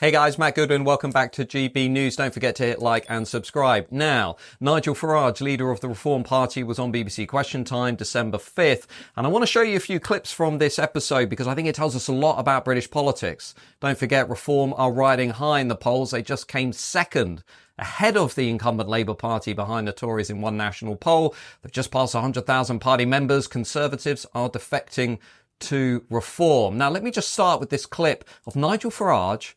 Hey guys, Matt Goodwin, welcome back to GB News. Don't forget to hit like and subscribe. Now, Nigel Farage, leader of the Reform Party, was on BBC Question Time December 5th, and I want to show you a few clips from this episode because I think it tells us a lot about British politics. Don't forget, Reform are riding high in the polls. They just came second, ahead of the incumbent Labour Party behind the Tories in one national poll. They've just passed 100,000 party members. Conservatives are defecting to Reform. Now, let me just start with this clip of Nigel Farage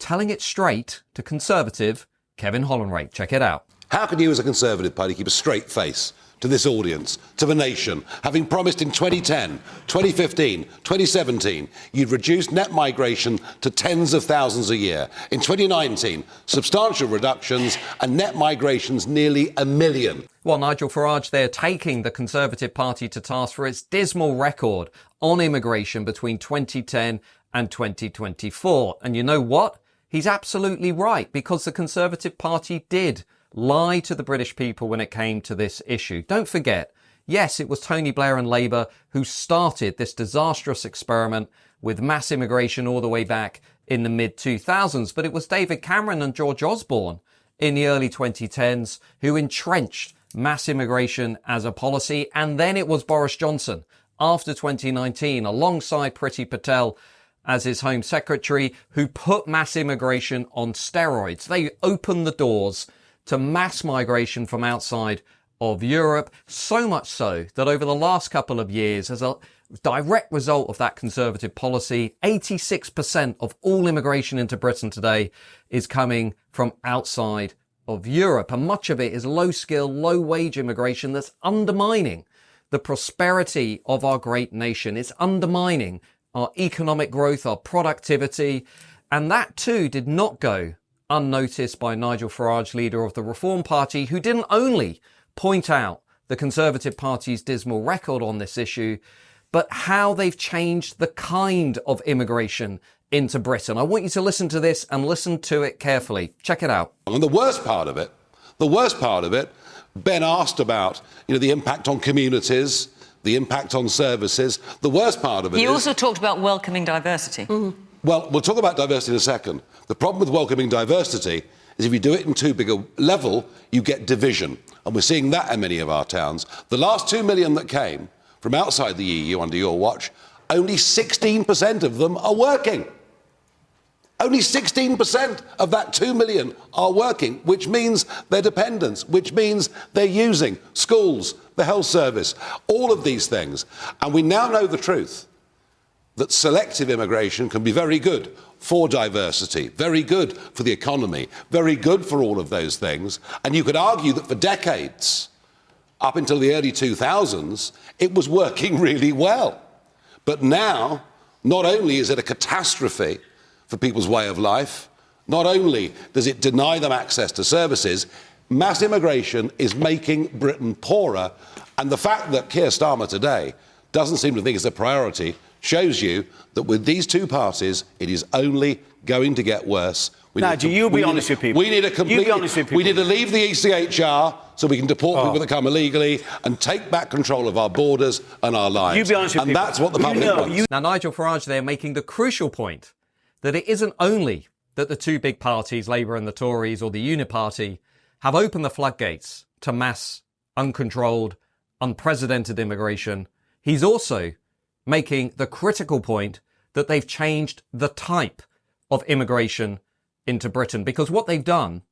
telling it straight to Conservative Kevin Hollinrake. Check it out. How can you as a Conservative Party keep a straight face to this audience, to the nation, having promised in 2010, 2015, 2017, you'd reduce net migration to tens of thousands a year. In 2019, substantial reductions and net migrations nearly 1 million. Well, Nigel Farage there taking the Conservative Party to task for its dismal record on immigration between 2010 and 2024. And you know what? He's absolutely right, because the Conservative Party did lie to the British people when it came to this issue. Don't forget, yes, it was Tony Blair and Labour who started this disastrous experiment with mass immigration all the way back in the mid-2000s, but it was David Cameron and George Osborne in the early 2010s who entrenched mass immigration as a policy, and then it was Boris Johnson after 2019, alongside Priti Patel as his Home Secretary, who put mass immigration on steroids. They opened the doors to mass migration from outside of Europe, so much so that over the last couple of years, as a direct result of that Conservative policy, 86% of all immigration into Britain today is coming from outside of Europe. And much of it is low-skill, low-wage immigration that's undermining the prosperity of our great nation. It's undermining our economic growth, our productivity, and that too did not go unnoticed by Nigel Farage, leader of the Reform Party, who didn't only point out the Conservative Party's dismal record on this issue, but how they've changed the kind of immigration into Britain. I want you to listen to this and listen to it carefully. Check it out. And the worst part of it, Ben asked about, the impact on communities, the impact on services. The worst part of it He also talked about welcoming diversity. Mm-hmm. Well, we'll talk about diversity in a second. The problem with welcoming diversity is if you do it in too big a level, you get division. And we're seeing that in many of our towns. The last 2 million that came from outside the EU under your watch, only 16% of them are working. Only 16% of that 2 million are working, which means they're dependents, which means they're using schools, the health service, all of these things. And we now know the truth, that selective immigration can be very good for diversity, very good for the economy, very good for all of those things. And you could argue that for decades, up until the early 2000s, it was working really well. But now, not only is it a catastrophe for people's way of life, not only does it deny them access to services, mass immigration is making Britain poorer. And the fact that Keir Starmer today doesn't seem to think it's a priority shows you that with these two parties, it is only going to get worse. Nigel, you'll be honest with people. We need a complete. We need to leave the ECHR so we can deport people that come illegally and take back control of our borders and our lives. You be honest with people. And that's what the public wants. Now, Nigel Farage there making the crucial point that it isn't only that the two big parties, Labour and the Tories, or the Uniparty, have opened the floodgates to mass, uncontrolled, unprecedented immigration. He's also making the critical point that they've changed the type of immigration into Britain. Because what they've done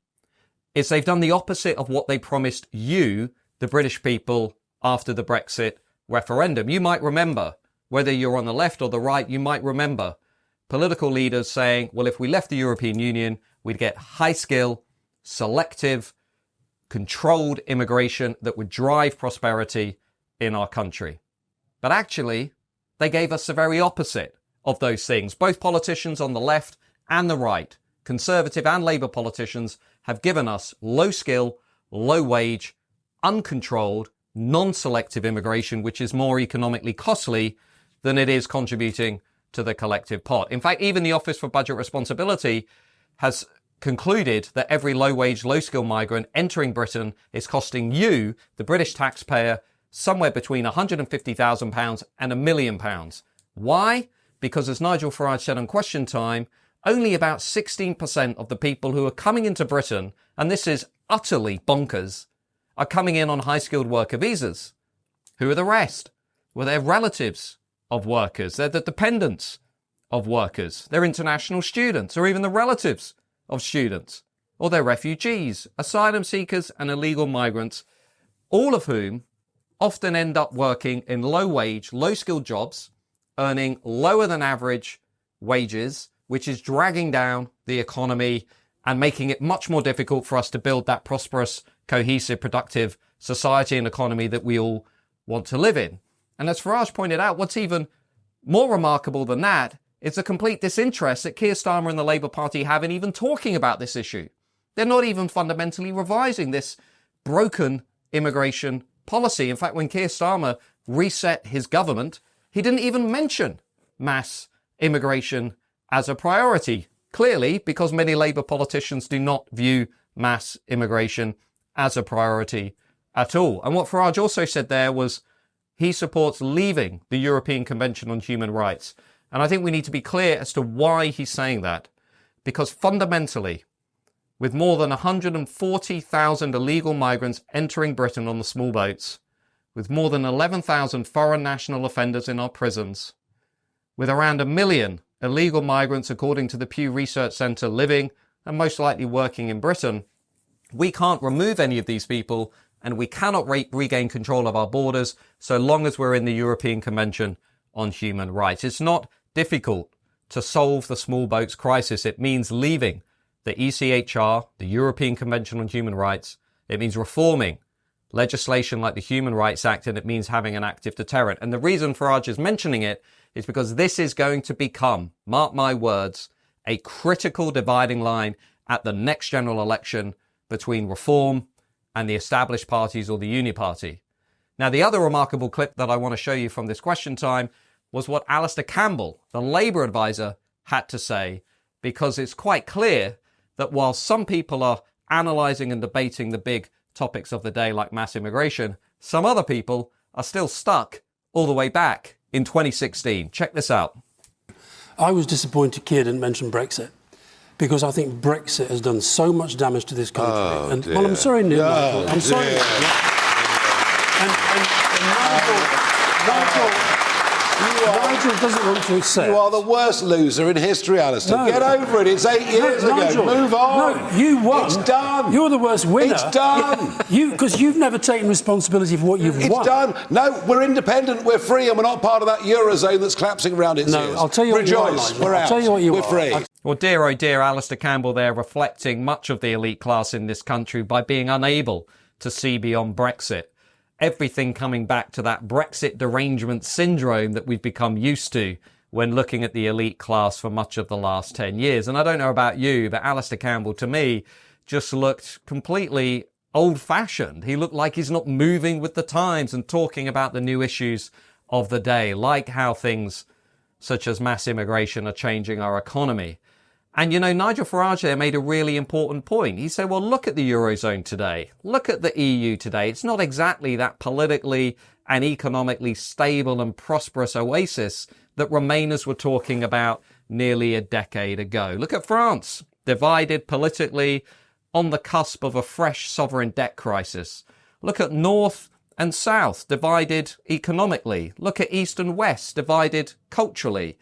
is they've done the opposite of what they promised you, the British people, after the Brexit referendum. You might remember, whether you're on the left or the right, you might remember political leaders saying, well, if we left the European Union, we'd get high-skill, selective, controlled immigration that would drive prosperity in our country. But actually, they gave us the very opposite of those things. Both politicians on the left and the right, Conservative and Labour politicians, have given us low-skill, low-wage, uncontrolled, non-selective immigration, which is more economically costly than it is contributing to the collective pot. In fact, even the Office for Budget Responsibility has concluded that every low-wage, low-skill migrant entering Britain is costing you, the British taxpayer, somewhere between £150,000 and £1 million. Why? Because as Nigel Farage said on Question Time, only about 16% of the people who are coming into Britain, and this is utterly bonkers, are coming in on high-skilled worker visas. Who are the rest? Well, they're relatives of workers. They're the dependents of workers. They're international students, or even the relatives of students. Or they're refugees, asylum seekers, and illegal migrants, all of whom often end up working in low-wage, low-skilled jobs, earning lower than average wages, which is dragging down the economy and making it much more difficult for us to build that prosperous, cohesive, productive society and economy that we all want to live in. And as Farage pointed out, what's even more remarkable than that is the complete disinterest that Keir Starmer and the Labour Party have in even talking about this issue. They're not even fundamentally revising this broken immigration policy. In fact, when Keir Starmer reset his government, he didn't even mention mass immigration as a priority. Clearly, because many Labour politicians do not view mass immigration as a priority at all. And what Farage also said there was he supports leaving the European Convention on Human Rights. And I think we need to be clear as to why he's saying that. Because fundamentally, with more than 140,000 illegal migrants entering Britain on the small boats, with more than 11,000 foreign national offenders in our prisons, with around 1 million illegal migrants, according to the Pew Research Centre, living and most likely working in Britain, we can't remove any of these people and we cannot regain control of our borders so long as we're in the European Convention on Human Rights. It's not difficult to solve the small boats crisis. It means leaving the ECHR, the European Convention on Human Rights. It means reforming legislation like the Human Rights Act, and it means having an active deterrent. And the reason Farage is mentioning it is because this is going to become, mark my words, a critical dividing line at the next general election between Reform and the established parties or the Uni Party. Now, the other remarkable clip that I want to show you from this question time was what Alastair Campbell, the Labour advisor, had to say, because it's quite clear that while some people are analysing and debating the big topics of the day like mass immigration, some other people are still stuck all the way back in 2016. Check this out. I was disappointed Keir didn't mention Brexit, because I think Brexit has done so much damage to this country. Well, I'm sorry, Neil. Michael. I'm sorry. Nigel doesn't want to accept. You are the worst loser in history, Alastair. No. Get over it. It's 8 years ago. Nigel, move on. No, you won. It's done. You're the worst winner. It's done. Because you've never taken responsibility for what you've won. It's done. No, we're independent. We're free, and we're not part of that eurozone that's collapsing around its ears. I'll tell you what you are. Rejoice. We're out. I'll tell you what you we're free. Well, dear, oh dear, Alastair Campbell there reflecting much of the elite class in this country by being unable to see beyond Brexit. Everything coming back to that Brexit derangement syndrome that we've become used to when looking at the elite class for much of the last 10 years. And I don't know about you, but Alastair Campbell, to me, just looked completely old-fashioned. He looked like he's not moving with the times and talking about the new issues of the day, like how things such as mass immigration are changing our economy. And, you know, Nigel Farage there made a really important point. He said, well, look at the Eurozone today. Look at the EU today. It's not exactly that politically and economically stable and prosperous oasis that Remainers were talking about nearly a decade ago. Look at France, divided politically, on the cusp of a fresh sovereign debt crisis. Look at North and South, divided economically. Look at East and West, divided culturally.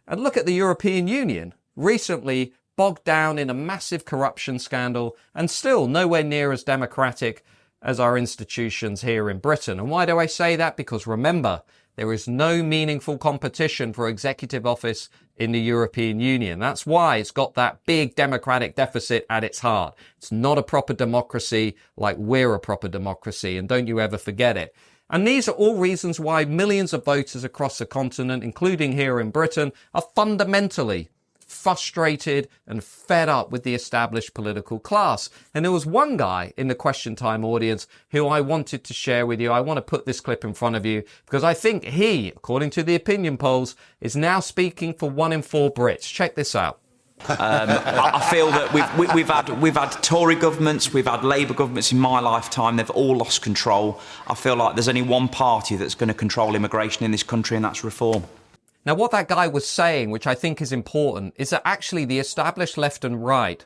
And look at the European Union, recently bogged down in a massive corruption scandal and still nowhere near as democratic as our institutions here in Britain. And why do I say that? Because remember, there is no meaningful competition for executive office in the European Union. That's why it's got that big democratic deficit at its heart. It's not a proper democracy like we're a proper democracy, and don't you ever forget it. And these are all reasons why millions of voters across the continent, including here in Britain, are fundamentally frustrated and fed up with the established political class. And there was one guy in the Question Time audience who I wanted to share with you. I want to put this clip in front of you because I think he, according to the opinion polls, is now speaking for 1 in 4 Brits. Check this out. I feel that we've had Tory governments, we've had Labour governments in my lifetime. They've all lost control. I feel like there's only one party that's going to control immigration in this country, and that's Reform. Now, what that guy was saying, which I think is important, is that actually the established left and right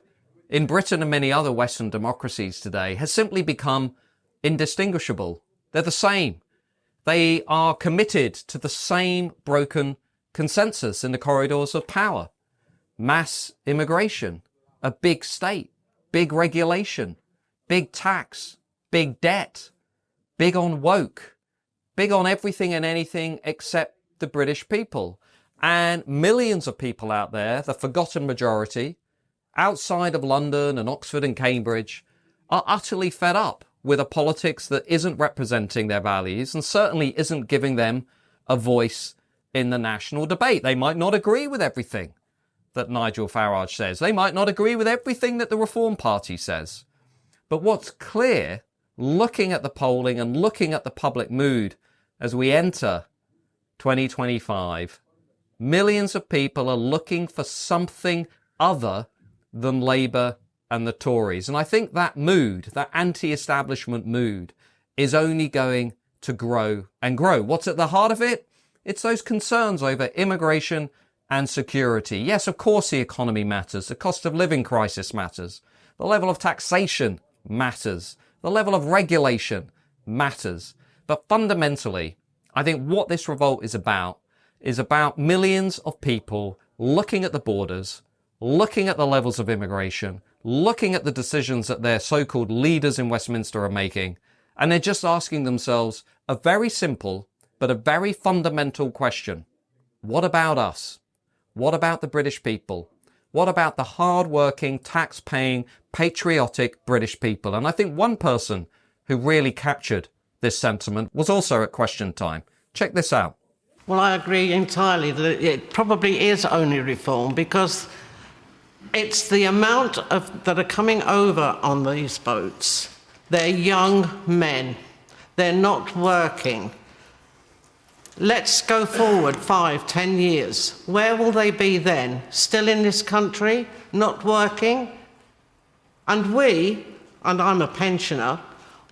in Britain and many other Western democracies today has simply become indistinguishable. They're the same. They are committed to the same broken consensus in the corridors of power. Mass immigration, a big state, big regulation, big tax, big debt, big on woke, big on everything and anything except the British people. And millions of people out there, the forgotten majority, outside of London and Oxford and Cambridge, are utterly fed up with a politics that isn't representing their values and certainly isn't giving them a voice in the national debate. They might not agree with everything that Nigel Farage says. They might not agree with everything that the Reform Party says. But what's clear, looking at the polling and looking at the public mood as we enter 2025, millions of people are looking for something other than Labour and the Tories. And I think that mood, that anti-establishment mood, is only going to grow and grow. What's at the heart of it? It's those concerns over immigration and security. Yes, of course the economy matters. The cost of living crisis matters. The level of taxation matters. The level of regulation matters. But fundamentally, I think what this revolt is about millions of people looking at the borders, looking at the levels of immigration, looking at the decisions that their so-called leaders in Westminster are making, and they're just asking themselves a very simple but a very fundamental question. What about us? What about the British people? What about the hard-working, tax-paying, patriotic British people? And I think one person who really captured this sentiment was also at Question Time. Check this out. Well, I agree entirely that it probably is only reform, because it's the amount that are coming over on these boats. They're young men. They're not working. Let's go forward 5, 10 years. Where will they be then? Still in this country, not working? And we, and I'm a pensioner,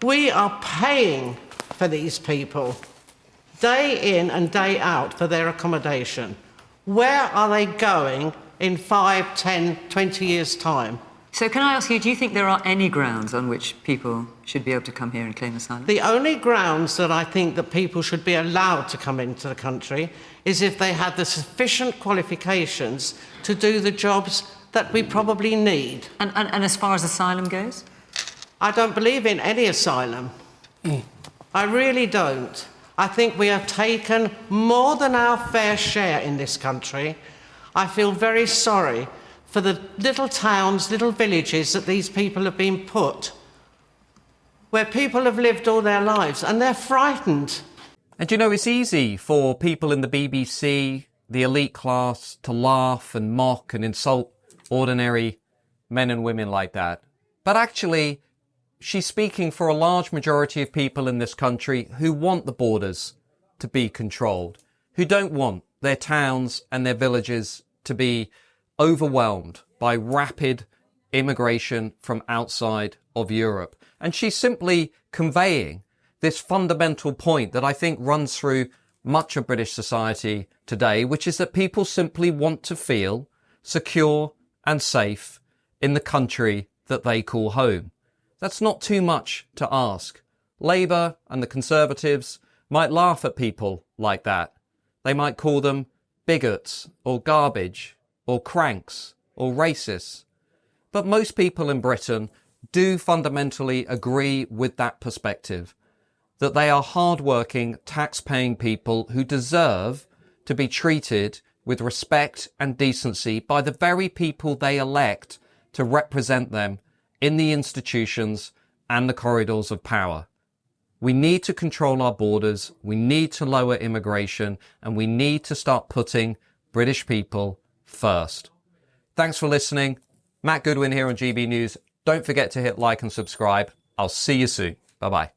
we are paying for these people day in and day out for their accommodation. Where are they going in 5, 10, 20 years' time? So can I ask you, do you think there are any grounds on which people should be able to come here and claim asylum? The only grounds that I think that people should be allowed to come into the country is if they had the sufficient qualifications to do the jobs that we probably need. And as far as asylum goes? I don't believe in any asylum. I really don't. I think we have taken more than our fair share in this country. I feel very sorry for the little towns, little villages that these people have been put, where people have lived all their lives and they're frightened. And you know, it's easy for people in the BBC, the elite class, to laugh and mock and insult ordinary men and women like that. But actually, she's speaking for a large majority of people in this country who want the borders to be controlled, who don't want their towns and their villages to be overwhelmed by rapid immigration from outside of Europe. And she's simply conveying this fundamental point that I think runs through much of British society today, which is that people simply want to feel secure and safe in the country that they call home. That's not too much to ask. Labour and the Conservatives might laugh at people like that. They might call them bigots or garbage or cranks or racists. But most people in Britain do fundamentally agree with that perspective, that they are hard-working, tax-paying people who deserve to be treated with respect and decency by the very people they elect to represent them in the institutions and the corridors of power. We need to control our borders, we need to lower immigration, and we need to start putting British people first. Thanks for listening. Matt Goodwin here on GB News. Don't forget to hit like and subscribe. I'll see you soon. Bye-bye.